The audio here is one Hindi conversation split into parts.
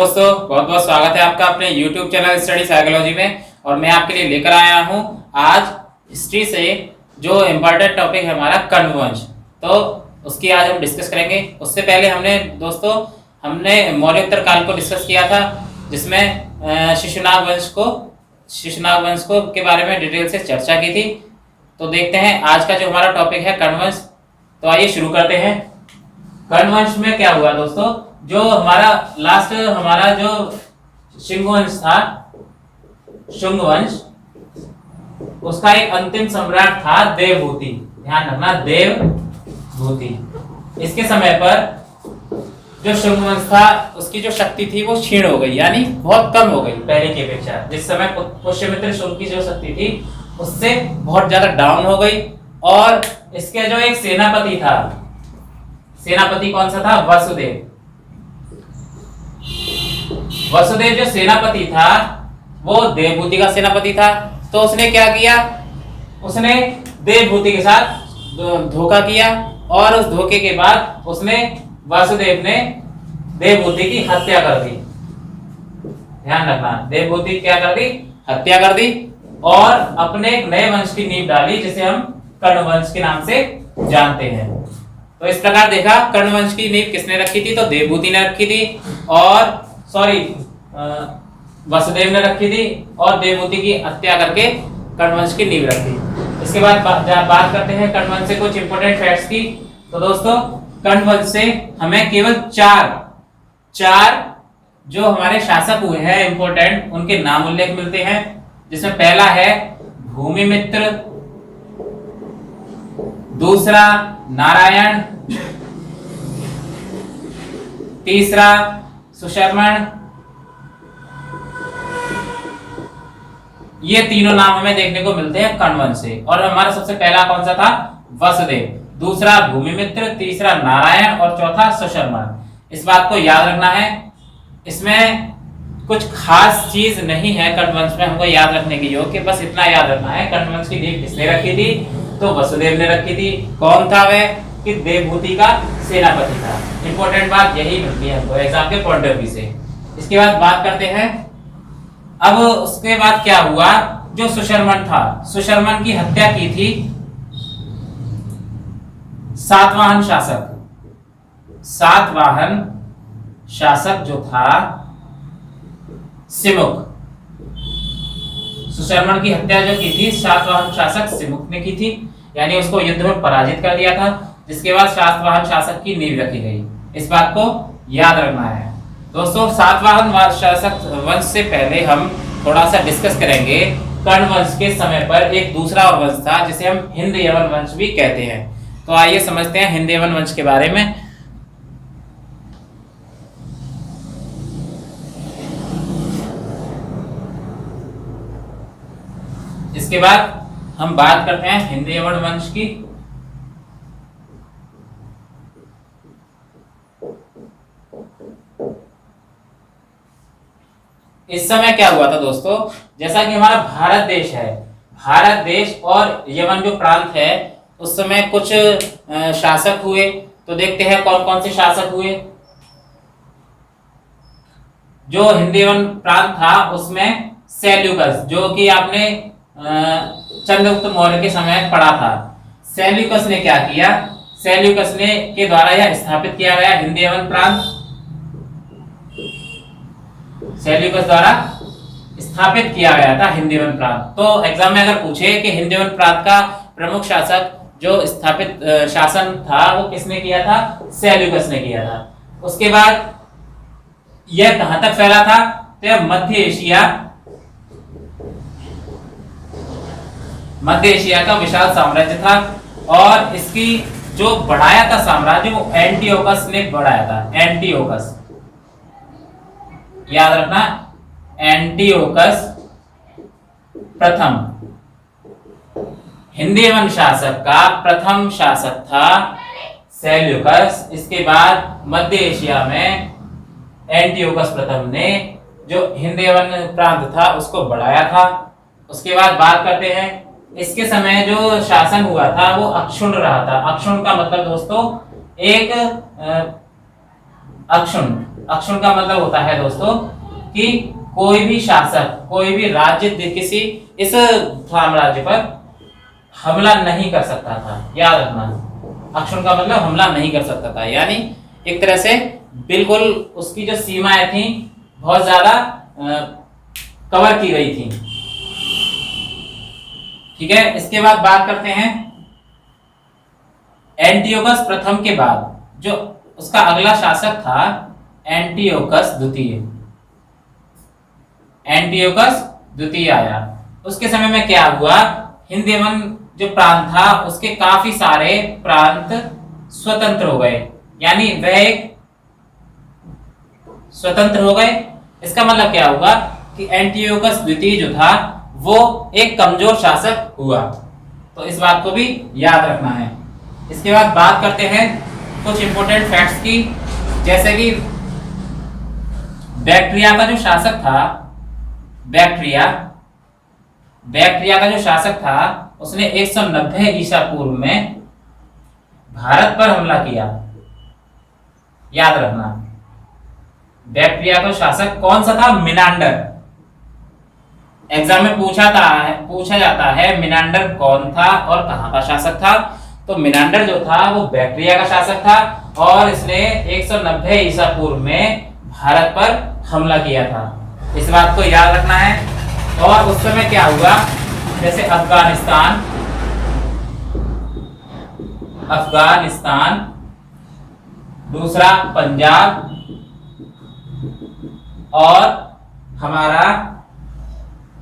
दोस्तों, बहुत बहुत स्वागत है आपका अपने YouTube चैनल स्टडी साइकोलॉजी में। और मैं आपके लिए लेकर आया हूं आज हिस्ट्री से जो इम्पोर्टेंट टॉपिक है हमारा कर्ण वंश। तो उसकी आज हम डिस्कस करेंगे। उससे पहले हमने मौर्योत्तर काल को डिस्कस किया था, जिसमें शिशुनाग वंश को के बारे में डिटेल से चर्चा की थी। तो देखते हैं आज का जो हमारा टॉपिक है कर्ण वंश। तो आइए शुरू करते हैं। कर्ण वंश में क्या हुआ दोस्तों, जो हमारा जो शुंग वंश था, शुंग वंश, उसका एक अंतिम सम्राट था देवभूति। ध्यान रखना, देवभूति। इसके समय पर जो शुंग वंश था उसकी जो शक्ति थी वो क्षीण हो गई, यानी बहुत कम हो गई पहले की अपेक्षा। जिस समय पुष्यमित्र शुंग की जो शक्ति थी उससे बहुत ज्यादा डाउन हो गई। और इसके जो एक सेनापति था, सेनापति कौन सा था? वसुदेव। वसुदेव जो सेनापति था वो देवभूति का सेनापति था। तो उसने क्या किया, उसने देवभूति के साथ धोखा किया और उस धोखे के बाद वासुदेव ने देवभूति की हत्या कर दी। ध्यान रखना, देवभूति क्या कर दी? हत्या कर दी और अपने एक नए वंश की नींव डाली, जिसे हम कर्ण वंश के नाम से जानते हैं। तो इस प्रकार देखा, कर्ण वंश की नींव किसने रखी थी? तो देवभूति ने रखी थी, और वसुदेव ने रखी थी, और देवभूति की हत्या करके कर्ण वंश की नींव रखी। इसके बाद बात करते हैं कर्ण वंश से कुछ इंपोर्टेंट फैक्ट्स की। तो दोस्तों, कर्ण वंश से हमें केवल चार जो हमारे शासक हुए हैं इंपोर्टेंट, उनके नाम उल्लेख मिलते हैं। जिसमें पहला है भूमिमित्र, दूसरा नारायण, तीसरा सुशर्मन। ये तीनों नाम हमें देखने को मिलते हैं कर्ण वंश से। और हमारा सबसे पहला कौन सा था? वसुदेव, दूसरा भूमिमित्र, तीसरा नारायण और चौथा सुशर्मन। इस बात को याद रखना है। इसमें कुछ खास चीज नहीं है कर्ण वंश में हमको याद रखने की योग्य, बस इतना याद रखना है। कर्ण वंश की नींव किसने रखी थी? तो वसुदेव ने रखी थी। कौन था वह? कि देवभूति का सेनापति था। इंपॉर्टेंट बात यही मिलती है हमको एग्जाम के पॉइंट ऑफ व्यू से। इसके बाद बात करते हैं, अब उसके बाद क्या हुआ, जो सुशर्मन था, सुशर्मन की हत्या की थी सातवाहन शासक जो था सिमुक। सुशर्मन की हत्या जो की थी सातवाहन शासक सिमुक ने की थी, यानी उसको युद्ध में पराजित कर दिया था। जिसके बाद सातवाहन शासक की नींव रखी गई। इस बात को याद रखना है दोस्तों। सातवाहन शासक वंश से पहले हम थोड़ा सा डिस्कस करेंगे। कर्ण वंश के समय पर एक दूसरा और वंश था जिसे हम हिंद यवन वंश भी कहते हैं। तो आइए समझते हैं हिंद यवन वंश के बारे में। इसके बाद हम बात करते हैं हिंद यवन वंश की। इस समय क्या हुआ था दोस्तों, जैसा कि हमारा भारत देश है, भारत देश और यवन जो प्रांत है, उस समय कुछ शासक हुए। तो देखते हैं कौन कौन से शासक हुए। जो हिंद यवन प्रांत था उसमें सेल्यूकस, जो कि आपने चंद्रगुप्त मौर्य के समय पढ़ा था। सेल्यूकस ने क्या किया? सेल्यूकस ने के द्वारा यह स्थापित किया गया हिंद यवन प्रांत, सेल्यूकस द्वारा स्थापित किया गया था हिंद यवन प्रांत। तो एग्जाम में अगर पूछे कि हिंद यवन प्रांत का प्रमुख शासक जो स्थापित शासन था वो किसने किया था? सेल्यूकस ने किया था। उसके बाद यह कहां तक फैला था? तो यह मध्य एशिया का विशाल साम्राज्य था। और इसकी जो बढ़ाया था साम्राज्य, वो एंटियोकस ने बढ़ाया था। एंटियोकस, याद रखना, एंटियोकस प्रथम हिंद यवन शासक का प्रथम शासक था सेल्यूकस। इसके बाद मध्य एशिया में एंटियोकस प्रथम ने जो हिंद यवन प्रांत था उसको बढ़ाया था। उसके बाद बात करते हैं, इसके समय जो शासन हुआ था वो अक्षुण्ण रहा था। अक्षुण्ण का मतलब दोस्तों एक अक्षुण्ण अक्षुण का मतलब होता है दोस्तों कि कोई भी शासक, कोई भी राज्य किसी इस साम्राज्य पर हमला नहीं कर सकता था। याद रखना, अक्षुण का मतलब हमला नहीं कर सकता था, यानी एक तरह से बिल्कुल उसकी जो सीमाएं थी बहुत ज्यादा कवर की गई थी। ठीक है, इसके बाद बात करते हैं एंटियोकस प्रथम के बाद जो उसका अगला शासक था एंटियोकस द्वितीय। एंटियोकस द्वितीय आया, उसके समय में क्या हुआ, हिंद यमन जो प्रांत था उसके काफी सारे प्रांत स्वतंत्र हो गए, यानी वह एक स्वतंत्र हो गए। इसका मतलब क्या हुआ कि एंटियोकस द्वितीय जो था वो एक कमजोर शासक हुआ, तो इस बात को भी याद रखना है। इसके बाद बात करते हैं कुछ इंपॉर्टेंट फैक्ट्स की, जैसे कि बैक्ट्रिया का जो शासक था, बैक्ट्रिया का जो शासक था उसने 190 ईसा पूर्व में भारत पर हमला किया। याद रखना, बैक्ट्रिया का शासक कौन सा था, मिनांडर। एग्जाम में पूछा जाता है मिनांडर कौन था और कहां का शासक था, तो मिनांडर जो था वो बैक्ट्रिया का शासक था और इसने 190 ईसा पूर्व में भारत पर हमला किया था। इस बात को याद रखना है। और उस समय क्या हुआ, जैसे अफगानिस्तान, दूसरा पंजाब और हमारा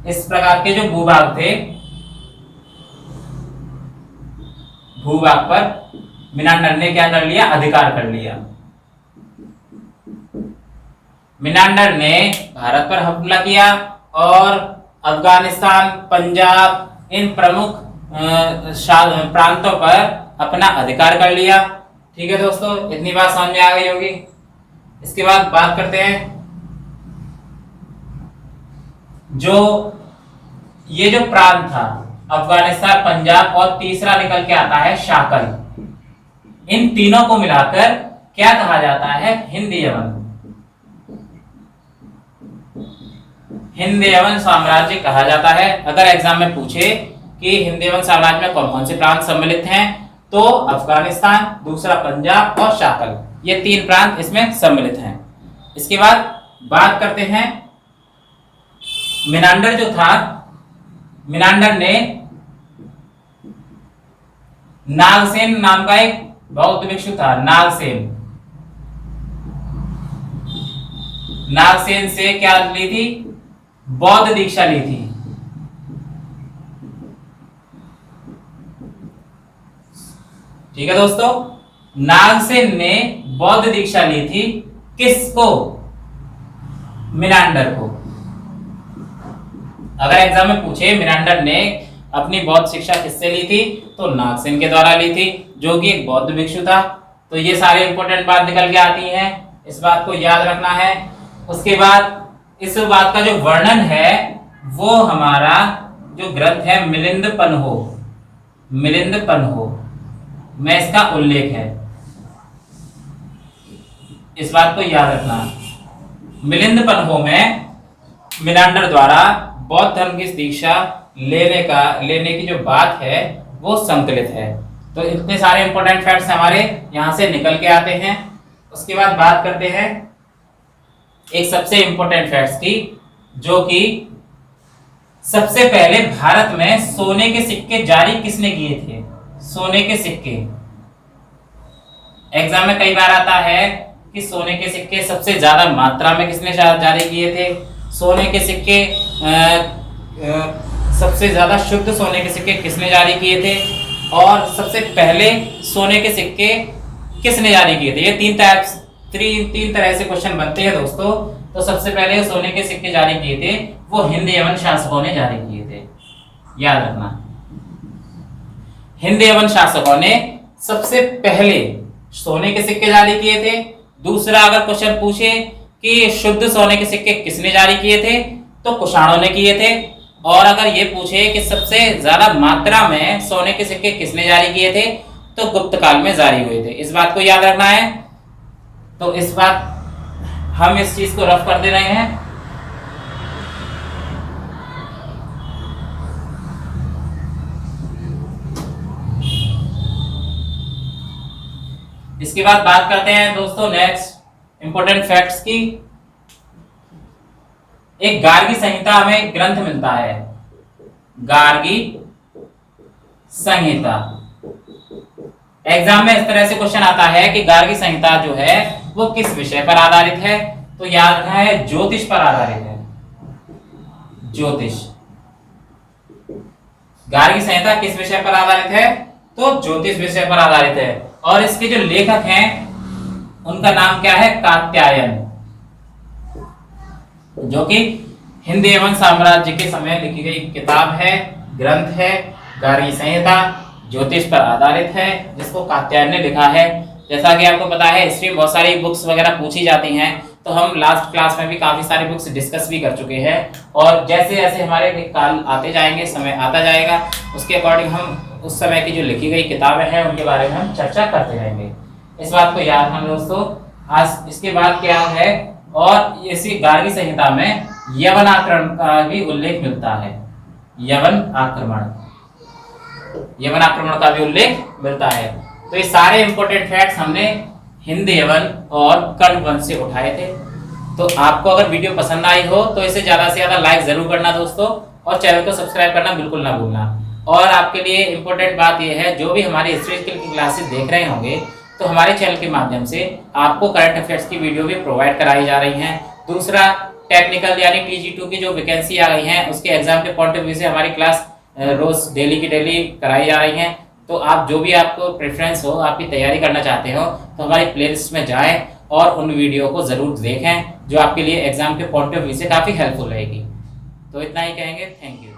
इस प्रकार के जो भूभाग थे, भूभाग पर मिनांडर ने क्या कर लिया, अधिकार कर लिया। मिनांडर ने भारत पर हमला किया और अफगानिस्तान, पंजाब, इन प्रमुख प्रांतों पर अपना अधिकार कर लिया। ठीक है दोस्तों, इतनी बात समझ में आ गई होगी। इसके बाद बात करते हैं ये जो प्रांत था अफगानिस्तान, पंजाब और तीसरा निकल के आता है शाकल, इन तीनों को मिलाकर क्या कहा जाता है, हिंद यमन। हिंद यमन साम्राज्य कहा जाता है। अगर एग्जाम में पूछे कि हिंद यमन साम्राज्य में कौन कौन से प्रांत सम्मिलित हैं, तो अफगानिस्तान, दूसरा पंजाब और शाकल, ये तीन प्रांत इसमें सम्मिलित हैं। इसके बाद बात करते हैं मिनांडर जो था, मिनांडर ने नागसेन नाम का एक बौद्ध भिक्षु था, नागसेन से क्या ली थी, बौद्ध दीक्षा ली थी। ठीक है दोस्तों, नागसेन ने बौद्ध दीक्षा ली थी, किसको, मिनांडर को। अगर एग्जाम में पूछे मिनांडर ने अपनी बौद्ध शिक्षा किससे ली थी, तो नागसेन के द्वारा ली थी, जो कि एक बौद्ध भिक्षु था। तो ये सारे इंपॉर्टेंट बात निकल के आती हैं, इस बात को याद रखना है। उसके बाद इस बात का जो वर्णन है वो हमारा जो ग्रंथ है मिलिंद पन्हो में इसका उल्लेख है, इस बात को याद रखना। मिलिंद पन्हो में मिनांडर द्वारा बौद्ध धर्म की दीक्षा लेने की जो बात है वो संकलित है। तो इतने सारे इंपॉर्टेंट फैक्ट्स हमारे यहां से निकल के आते हैं। उसके बाद बात करते हैं एक सबसे इंपॉर्टेंट फैक्ट्स की, जो कि सबसे पहले भारत में सोने के सिक्के जारी किसने किए थे, सोने के सिक्के। एग्जाम में कई बार आता है कि सोने के सिक्के सबसे ज्यादा मात्रा में किसने जारी किए थे, सोने के सिक्के सबसे ज्यादा शुद्ध सोने के सिक्के किसने जारी किए थे, और सबसे पहले सोने के सिक्के किसने जारी किए थे। ये तीन तरह से क्वेश्चन बनते हैं दोस्तों। तो सबसे पहले सोने के सिक्के जारी किए थे वो हिंद यमन शासकों ने जारी किए थे, याद रखना। हिंद यमन शासकों ने सबसे पहले सोने के सिक्के जारी किए थे। दूसरा, अगर क्वेश्चन पूछे कि शुद्ध सोने के सिक्के किसने जारी किए थे, तो कुषाणों ने किए थे। और अगर ये पूछे कि सबसे ज्यादा मात्रा में सोने के सिक्के किसने जारी किए थे, तो गुप्त काल में जारी हुए थे। इस बात को याद रखना है। तो इस बात हम इस चीज को रफ कर दे रहे हैं। इसके बाद बात करते हैं दोस्तों नेक्स्ट इंपॉर्टेंट फैक्ट्स की। एक गार्गी संहिता हमें ग्रंथ मिलता है, गार्गी संहिता। एग्जाम में इस तरह से क्वेश्चन आता है कि गार्गी संहिता जो है वो किस विषय पर आधारित है, तो याद रखना है ज्योतिष पर आधारित है। ज्योतिष। गार्गी संहिता किस विषय पर आधारित है, तो ज्योतिष विषय पर आधारित है। और इसके जो लेखक हैं उनका नाम क्या है, कात्यायन, जो कि हिंद एवं साम्राज्य के समय लिखी गई किताब है, ग्रंथ है। गार्गी संहिता ज्योतिष पर आधारित है, जिसको कात्यायन ने लिखा है। जैसा कि आपको पता है हिस्ट्री में बहुत सारी बुक्स वगैरह पूछी जाती हैं, तो हम लास्ट क्लास में भी काफी सारी बुक्स डिस्कस भी कर चुके हैं। और जैसे जैसे हमारे काल आते जाएंगे, समय आता जाएगा, उसके अकॉर्डिंग हम उस समय की जो लिखी गई किताबें हैं उनके बारे में हम चर्चा करते रहेंगे। इस बात को याद रखना दोस्तों। आज इसके बाद क्या है, और इसी गार्गी संहिता में यवन आक्रमण का भी उल्लेख मिलता है। यवन आक्रमण का भी उल्लेख मिलता है। तो ये सारे इंपॉर्टेंट फैक्ट्स हमने हिंद यवन और कर्ण वंश से उठाए थे। तो आपको अगर वीडियो पसंद आई हो तो इसे ज्यादा से ज्यादा लाइक जरूर करना दोस्तों, और चैनल को सब्सक्राइब करना बिल्कुल ना भूलना। और आपके लिए इंपॉर्टेंट बात यह है, जो भी हमारी हिस्ट्री की क्लासेस देख रहे होंगे तो हमारे चैनल के माध्यम से आपको करंट अफेयर्स की वीडियो भी प्रोवाइड कराई जा रही हैं। दूसरा, टेक्निकल यानी TG2 की जो वैकेंसी आ गई है उसके एग्जाम के पॉइंट ऑफ व्यू से हमारी क्लास रोज डेली की डेली कराई जा रही हैं। तो आप जो भी आपको प्रेफरेंस हो, आपकी तैयारी करना चाहते हो, तो हमारी प्लेलिस्ट में जाएं और उन वीडियो को जरूर देखें, जो आपके लिए एग्जाम के पॉइंट ऑफ व्यू से काफी हेल्पफुल रहेगी। तो इतना ही कहेंगे, थैंक यू।